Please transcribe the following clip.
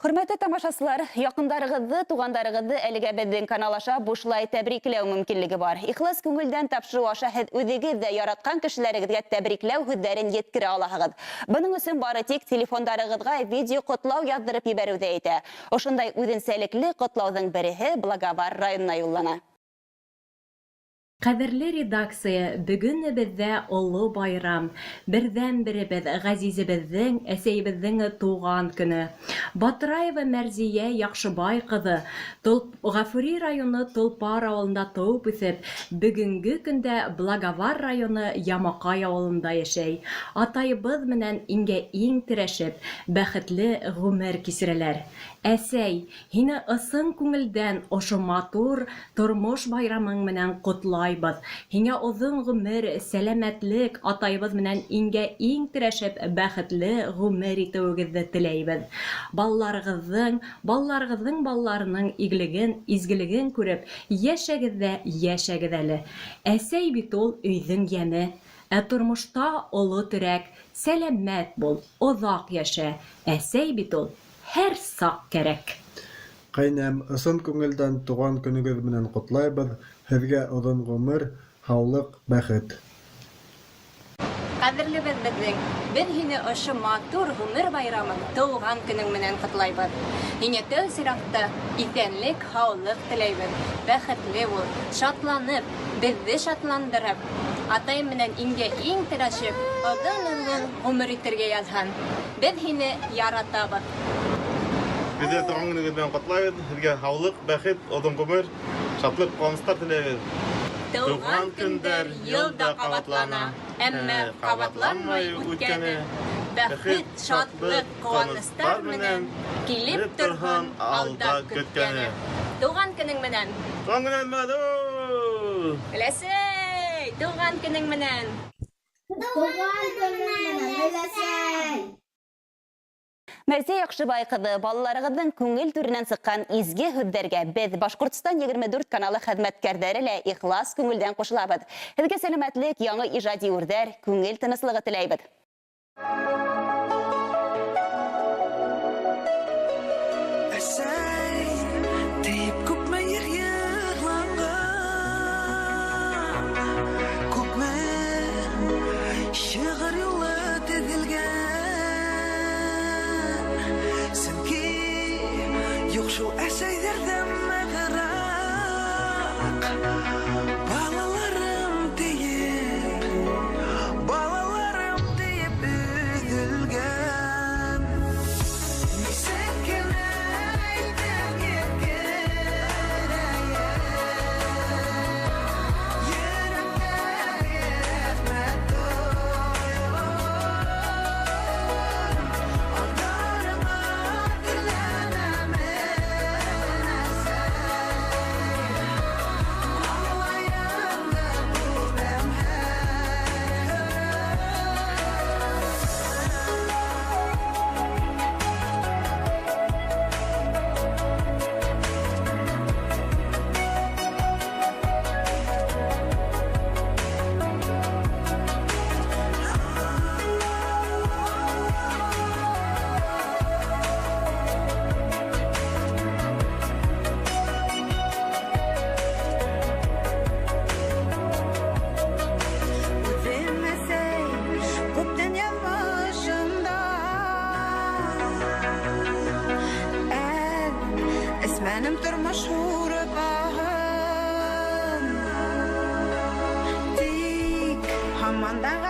Hürmetli tamaşaçılar, yakınlarınızı, tuğanlarınızı әлегә безнең канал аша бушлай тәбрикләү мөмкинлеге бар. Ихлас күңелдән тапшыру аша һез үзегезгә яраткан кешеләрегезгә тәбрикләү һүзләрен yetkерә аласыгыз. Буның өчен бары тик телефондарыгызга видео котлау яздырып ибәрүдә итә. Ошондай үзенчәлекле котлауның береһе Благовар районына юллана. Кадерле редакция, бүгін бездә олы байрам. Бердән-беребез газизебезнең, әсәйебезнең туган көне. Батраева Мәрзия Яхшыбай кызы, Гафури районы Толпар авылында туып үсеп, бүгенге көндә Благовар районы Ямакай авылында яшәй. Атайыбыз менән иң тирешеп, бәхетле гомер кисерәләр. Әсәй, һине ысын күңелдән ошо матур тормыш байрамың менән котлайбыз. Һиңә озын гомер, сәламәтлек, атайыбыз менән иң тирешеп бәхетле гомер итүегезне теләйбез. Балларыгызның балларының иглеген, изгелеген күреп, яшәгез әле. Әсәй бит ул өйнең яме. Тормышта олы терәк, сәламәт бул, озак яшә. Әсәй бит ул һәр сак кәрәк. Кайнам, ысын күңелдән туган көнегез менән котлайбыз. Һезгә озын гомер, һаулык, бәхет. Кадерле безнең, без һине ошо матур гомер байрамын туган көнең менән котлайбыз. Һиңә тәү сиракта исәнлек, һаулык теләйбез. Бәхетле бул, шатланып, безне шатландырып, атай менән иң тирешеп, озын гомер итәргә язган. Без һине яратабыз. Бездә туган көнегез белән котлайбыз. Һезгә һаулык, бәхет, озын гомер, шатлык, куанычлар теләйбез. Туган көндәр елда кабатлана, әмма кабатланмай үткәне. Бәхет, шатлык, куанычлар менән килеп торган алда көткәне. Туган көнең менән. Туган көнең менән. Әләсәй, туган көнең менән. Мәрзия Яхшыбай кызы, балаларыгызның күңел түреннән сыккан изге һүзләргә без Башкортстан 24 каналы хезмәткәрләре лә ихлас күңелдән кушылабыз. Һезгә сәламәтлек, яңа иҗади үрдәр, күңел тынычлыгы теләйбез. Şu eserlerden meğrak Balalarım deyip üzülgen Müsekkene aydan Yürekler yetmek doyur Onlarıma dilenemek Benim durmuş hurubağım Dik hamanda